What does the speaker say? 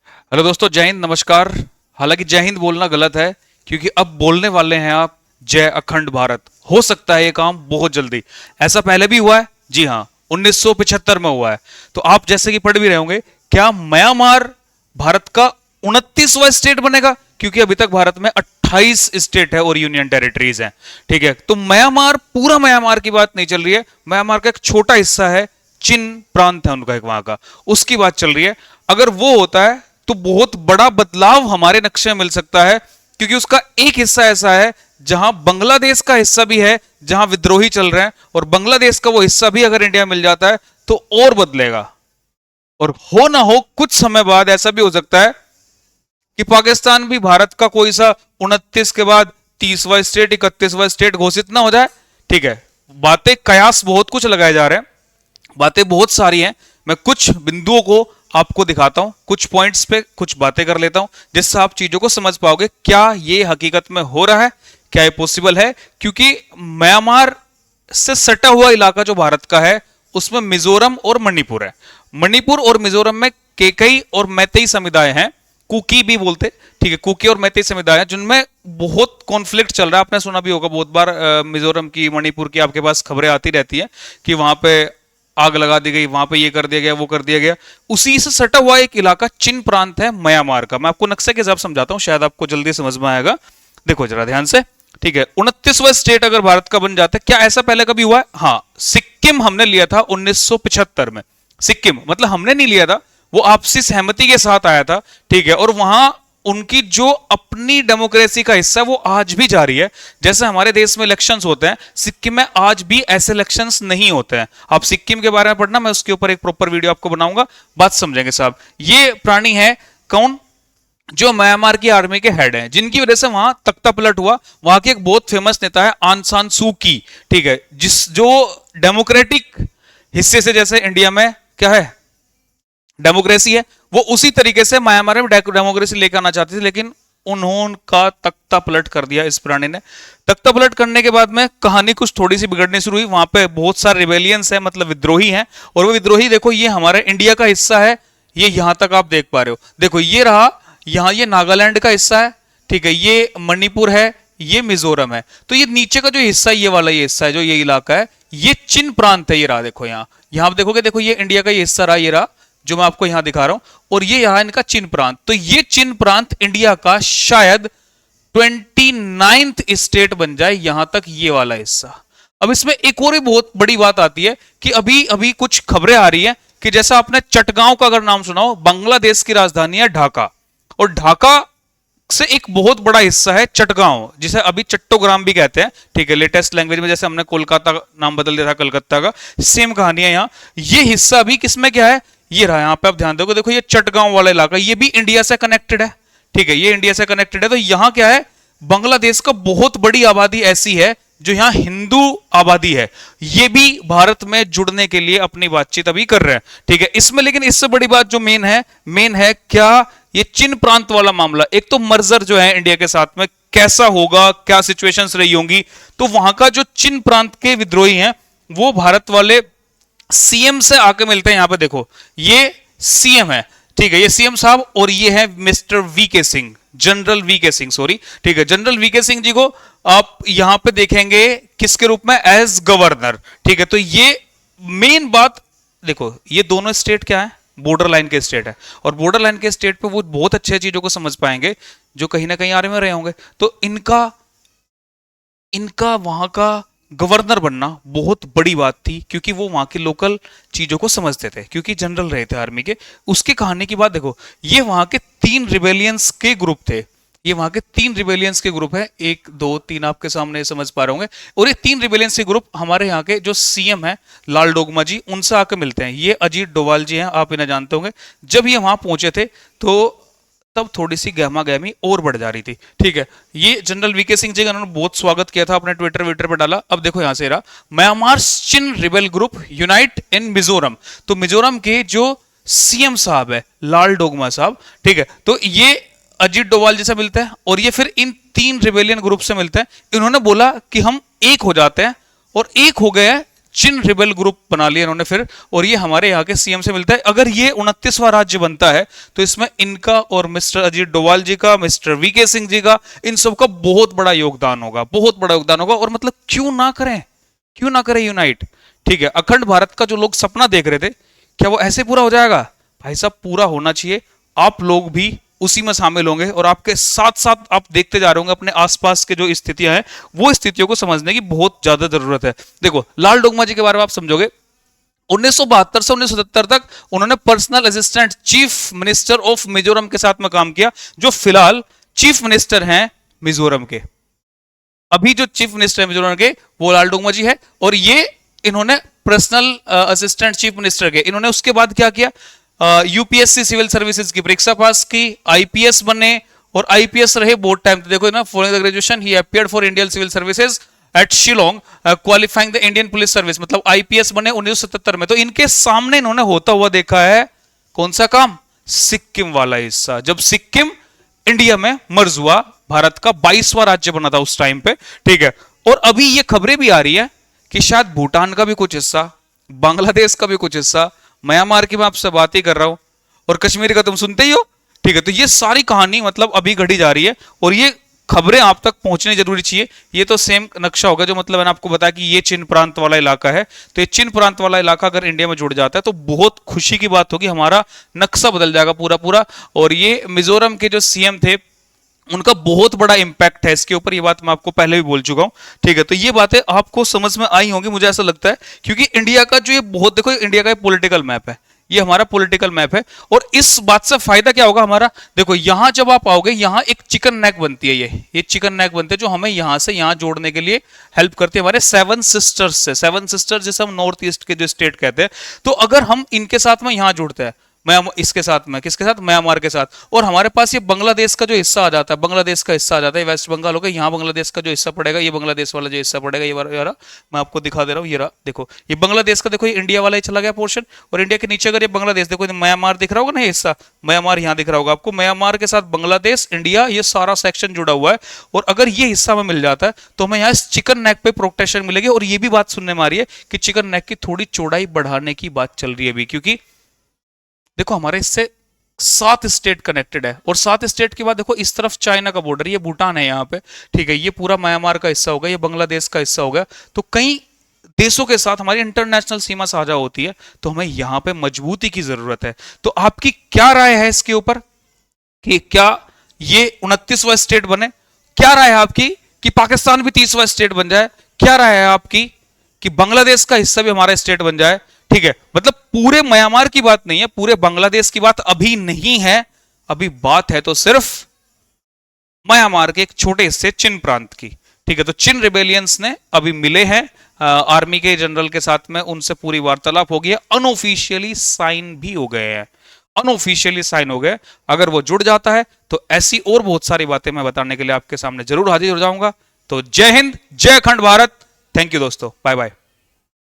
Hello दोस्तों, जय हिंद, नमस्कार। हालांकि जय हिंद बोलना गलत है क्योंकि अब बोलने वाले हैं आप जय अखंड भारत। हो सकता है ये काम बहुत जल्दी। ऐसा पहले भी हुआ है, जी हाँ, 1975 में हुआ है। तो आप जैसे कि पढ़ भी रहे होंगे, क्या म्यांमार भारत का 29वां स्टेट बनेगा? क्योंकि अभी तक भारत में 28 स्टेट है और यूनियन टेरिटरीज हैं। ठीक है, तो म्यांमार, पूरा म्यांमार की बात नहीं चल रही है। म्यांमार का एक छोटा हिस्सा है, चिन प्रांत है उनका एक, वहां का, उसकी बात चल रही है। अगर वो होता है तो बहुत बड़ा बदलाव हमारे नक्शे में मिल सकता है, क्योंकि उसका एक हिस्सा ऐसा है जहां बांग्लादेश का हिस्सा भी है, जहां विद्रोही चल रहे हैं, और बांग्लादेश का वो हिस्सा भी अगर इंडिया में मिल जाता है तो और बदलेगा। और हो ना हो कुछ समय बाद ऐसा भी हो सकता है कि पाकिस्तान भी भारत का कोई सा 29 के बाद 30वां स्टेट, 31वां स्टेट घोषित ना हो जाए। ठीक है, बातें, कयास बहुत कुछ लगाए जा रहे हैं, बातें बहुत सारी हैं। मैं कुछ बिंदुओं को आपको दिखाता हूं, कुछ पॉइंट्स पे कुछ बातें कर लेता हूं, जिससे आप चीजों को समझ पाओगे क्या ये हकीकत में हो रहा है, क्या ये पॉसिबल है। क्योंकि म्यांमार से सटा हुआ इलाका जो भारत का है, उसमें मिजोरम और मणिपुर है। मणिपुर और मिजोरम में केकई और मैतेई समुदाय हैं, कुकी भी बोलते। ठीक है, कुकी और मैतेई समुदाय हैं जिनमें बहुत कॉन्फ्लिक्ट चल रहा है। आपने सुना भी होगा बहुत बार, मिजोरम की, मणिपुर की आपके पास खबरें आती रहती है कि वहां पे आग लगा दी गई, वहां पे ये कर दिया गया, वो कर दिया गया। उसी से सटा हुआ एक इलाका चिन प्रांत है म्यांमार का। मैं आपको नक्शे के हिसाब समझाता हूं, शायद आपको जल्दी समझ में आएगा। देखो जरा ध्यान से। ठीक है, 29वां स्टेट अगर भारत का बन जाता है, क्या ऐसा पहले कभी हुआ है? हाँ, सिक्किम हमने लिया था 1975 में। सिक्किम मतलब हमने नहीं लिया था, वो आपसी सहमति के साथ आया था। ठीक है, और वहां उनकी जो अपनी डेमोक्रेसी का हिस्सा, वो आज भी जारी है। जैसे हमारे देश में इलेक्शंस होते हैं, सिक्किम में आज भी ऐसे इलेक्शंस नहीं होते हैं। आप सिक्किम के बारे में पढ़ना, मैं उसके ऊपर एक प्रॉपर वीडियो आपको बनाऊंगा, बात समझेंगे साहब। ये प्राणी है कौन? जो म्यांमार की आर्मी के हेड हैं, जिनकी वजह से वहां तख्ता पलट हुआ। वहां के एक बहुत फेमस नेता है आंग सान सू की। ठीक है, जो डेमोक्रेटिक हिस्से से, जैसे इंडिया में क्या है, डेमोक्रेसी है, वो उसी तरीके से म्यांमार में डेमोक्रेसी लेकर आना चाहती थी, लेकिन उन्होंने तख्ता पलट कर दिया इस प्राणी ने। तख्ता पलट करने के बाद में कहानी कुछ थोड़ी सी बिगड़नी शुरू हुई। वहां पे बहुत सारे रिबेलियंस है, मतलब विद्रोही हैं। और वो विद्रोही, देखो ये हमारे इंडिया का हिस्सा है, ये यहां तक आप देख पा रहे हो। देखो ये रहा, यहां ये नागालैंड का हिस्सा है। ठीक है, ये मणिपुर है, ये मिजोरम है। तो ये नीचे का जो हिस्सा, ये वाला ये हिस्सा है, जो ये इलाका है, ये चिन प्रांत है। ये रहा, देखो यहाँ, यहां आप देखोगे, देखो ये इंडिया का ये हिस्सा रहा, ये रहा जो मैं आपको यहां दिखा रहा हूं, और ये यहां इनका चिन प्रांत। तो ये चिन प्रांत इंडिया का शायद 29th स्टेट बन जाए, यहां तक ये वाला हिस्सा। अब इसमें एक और भी बहुत बड़ी बात आती है कि अभी अभी कुछ खबरें आ रही हैं कि जैसा आपने चटगांव का अगर नाम सुना हो, बांग्लादेश की राजधानी है ढाका, और ढाका से एक बहुत बड़ा हिस्सा है चटगांव, जिसे अभी चट्टोग्राम भी कहते हैं। ठीक है, लेटेस्ट लैंग्वेज में, जैसे हमने कोलकाता नाम बदल दिया था कलकत्ता का, सेम कहानी है यहाँ। ये हिस्सा अभी किसमें क्या है, ये रहा। यहां पे आप ध्यान दोगे, देखो ये चटगांव वाला इलाका, ये भी इंडिया से कनेक्टेड है। ठीक है, ये इंडिया से कनेक्टेड है। तो यहां क्या है, बांग्लादेश का बहुत बड़ी आबादी ऐसी है जो यहां हिंदू आबादी है, ये भी भारत में जुड़ने के लिए अपनी बातचीत अभी कर रहे हैं। ठीक है, इसमें लेकिन इससे बड़ी बात जो मेन है क्या, ये चिन प्रांत वाला मामला। एक तो मर्जर जो है इंडिया के साथ में कैसा होगा, क्या सिचुएशंस रही होंगी। तो वहां का जो चिन प्रांत के विद्रोही हैं, वो भारत वाले सीएम से आके मिलते हैं। यहां पे देखो, ये सीएम है। ठीक है, ये सीएम साहब, और ये है mister V K Singh, general V K Singh, sorry. ठीक है, जनरल वीके सिंह जी को आप यहां पे देखेंगे किसके रूप में, एज गवर्नर। ठीक है, तो ये मेन बात देखो, ये दोनों स्टेट क्या है, बॉर्डर लाइन के स्टेट है, और बॉर्डर लाइन के स्टेट पे वो बहुत अच्छे चीजों को समझ पाएंगे जो कहीं ना कहीं आर्मी में रहे होंगे। तो इनका इनका वहां का गवर्नर बनना बहुत बड़ी बात थी, क्योंकि वो वहां की लोकल चीजों को समझते थे, क्योंकि जनरल रहे थे आर्मी के। उसकी कहानी की बात देखो, ये वहां के 3 रिबेलियंस के ग्रुप थे। ये वहां के 3 रिबेलियंस के ग्रुप है, 1 2 3 आपके सामने समझ पा रहे होंगे। और ये 3 रिबेलियंस के ग्रुप हमारे यहाँ के जो सीएम है लाल डोगमा जी, उनसे आके मिलते हैं। ये अजीत डोभाल जी हैं, आप इन्हें जानते होंगे। जब ये वहां पहुंचे थे तो तब थोड़ी सी गहमा गहमी और बढ़ जा रही थी। ठीक है, ये जनरल वीके सिंह जी का उन्होंने बहुत स्वागत किया था, अपने ट्विटर पे डाला। अब देखो यहां से रहा, म्यांमार चिन रिबेल ग्रुप यूनाइट इन मिजोरम। तो मिजोरम के जो सीएम साहब है लाल डोगमा साहब, ठीक है, तो ये अजीत डोभाल जी से मिलते हैं, और ये फिर इन 3 रिबेलियन ग्रुप से मिलते हैं। इन्होंने बोला कि हम एक हो जाते हैं, और एक हो गए चिन रिबेल ग्रुप बना लिया इन्होंने फिर, और ये हमारे यहाँ के सीएम से मिलता है। अगर ये 29वां राज्य बनता है तो इसमें इनका और मिस्टर अजीत डोभाल जी का, मिस्टर वीके सिंह जी का, इन सबका बहुत बड़ा योगदान होगा, बहुत बड़ा योगदान होगा। और मतलब क्यों ना करें, क्यों ना करें यूनाइट। ठीक है, अखंड भारत का जो लोग सपना देख रहे थे, क्या वो ऐसे पूरा हो जाएगा? भाई साहब पूरा होना चाहिए। आप लोग भी उसी में शामिल होंगे और आपके साथ साथ आप देखते जा रहे होंगे अपने आसपास के जो स्थितियां हैं, वो स्थितियों को समझने की बहुत ज्यादा जरूरत है। देखो लाल डोगमा जी के बारे में आप समझोगे, 1972 से 1977 तक उन्होंने personal assistant chief minister of Mizoram के साथ में काम किया, जो फिलहाल चीफ मिनिस्टर हैं मिजोरम के। अभी जो चीफ मिनिस्टर है मिजोरम के वो लाल डोगमा जी है, और ये इन्होंने पर्सनल असिस्टेंट चीफ मिनिस्टर के, इन्होंने उसके बाद क्या किया, यूपीएससी सिविल सर्विसेज की परीक्षा पास की, आईपीएस बने, और आईपीएस रहे बहुत टाइम। तो देखो ना, following the graduation he appeared for Indian civil services at Shillong, qualifying the Indian police service, मतलब आईपीएस बने 1977 में। तो इनके सामने इन्होंने होता हुआ देखा है कौन सा काम, सिक्किम वाला हिस्सा, जब सिक्किम इंडिया में मर्ज हुआ, भारत का 22वां राज्य बना था उस टाइम पे। ठीक है, और अभी ये खबरें भी आ रही है कि शायद भूटान का भी कुछ हिस्सा, बांग्लादेश का भी कुछ हिस्सा, म्यांमार की मैं आपसे बात ही कर रहा हूं, और कश्मीर का तुम सुनते ही हो। ठीक है, तो ये सारी कहानी मतलब अभी घड़ी जा रही है, और ये खबरें आप तक पहुंचनी जरूरी चाहिए। ये तो सेम नक्शा होगा जो मतलब मैंने आपको बताया कि ये चिन प्रांत वाला इलाका है, तो ये चिन प्रांत वाला इलाका अगर इंडिया में जुड़ जाता है तो बहुत खुशी की बात होगी, हमारा नक्शा बदल जाएगा पूरा पूरा। और ये मिजोरम के जो सीएम थे उनका बहुत बड़ा इंपैक्ट है इसके ऊपर, ये बात मैं आपको पहले भी बोल चुका हूं। ठीक है, तो ये बातें आपको समझ में आई होंगी मुझे ऐसा लगता है, क्योंकि इंडिया का जो ये बहुत, देखो इंडिया का पॉलिटिकल मैप है, ये हमारा पॉलिटिकल मैप है, और इस बात से फायदा क्या होगा हमारा, देखो यहां जब आप आओगे, यहां एक चिकन नेक बनती है, ये चिकन नेक बनते हैं जो हमें यहां से यहां जोड़ने के लिए हेल्प करती है हमारे सेवन सिस्टर्स से। सेवन सिस्टर्स जैसे हम नॉर्थ ईस्ट के जो स्टेट कहते हैं, तो अगर हम इनके साथ में यहां जुड़ते हैं, इसके साथ में, किसके साथ, म्यांमार के साथ, और हमारे पास ये बांग्लादेश का जो हिस्सा आ जाता है, बांग्लादेश का हिस्सा आ जाता है, वेस्ट बंगाल हो गया, यहाँ बांग्लादेश का जो हिस्सा पड़ेगा, ये बांग्लादेश वाला जो हिस्सा पड़ेगा, ये वाला मैं आपको दिखा दे रहा हूँ, ये रहा, देखो ये बांग्लादेश का, देखो ये इंडिया वाला ही चला गया पोर्शन, और इंडिया के नीचे अगर ये बांग्लादेश, देखो म्यांमार दिख रहा होगा ना, ये हिस्सा म्यांमार यहाँ दिख रहा होगा आपको, म्यांमार के साथ बांग्लादेश, इंडिया, ये सारा सेक्शन जुड़ा हुआ है। और अगर ये हिस्सा में मिल जाता है तो हमें यहाँ चिकन नेक पे प्रोटेक्शन मिलेगी। और ये भी बात सुनने में आ रही है कि चिकन नेक की थोड़ी चौड़ाई बढ़ाने की बात चल रही है अभी, क्योंकि देखो हमारे इससे 7 स्टेट कनेक्टेड है, और 7 स्टेट के बाद देखो इस तरफ चाइना का बॉर्डर, ये भूटान है यहाँ पे। ठीक है, ये पूरा म्यांमार का हिस्सा होगा, ये बांग्लादेश का हिस्सा होगा, तो कई देशों के साथ हमारी इंटरनेशनल सीमा साझा होती है, तो हमें यहां पे मजबूती की जरूरत है। तो आपकी क्या राय है इसके ऊपर कि क्या ये 29वां स्टेट बने? क्या राय है आपकी कि पाकिस्तान भी 30वां स्टेट बन जाए? क्या राय है आपकी कि बांग्लादेश का हिस्सा भी हमारा स्टेट बन जाए? ठीक है, मतलब पूरे म्यांमार की बात नहीं है, पूरे बांग्लादेश की बात अभी नहीं है, अभी बात है तो सिर्फ म्यांमार के एक छोटे हिस्से चिन प्रांत की। ठीक है, तो चिन रिबेलियंस ने अभी मिले हैं आर्मी के जनरल के साथ में, उनसे पूरी वार्तालाप हो गई है, अनऑफिशियली साइन भी हो गए हैं, अनऑफिशियली साइन हो गए। अगर वो जुड़ जाता है तो ऐसी और बहुत सारी बातें मैं बताने के लिए आपके सामने जरूर हाजिर हो जाऊंगा। तो जय हिंद, जय अखंड भारत, थैंक यू दोस्तों, बाय बाय।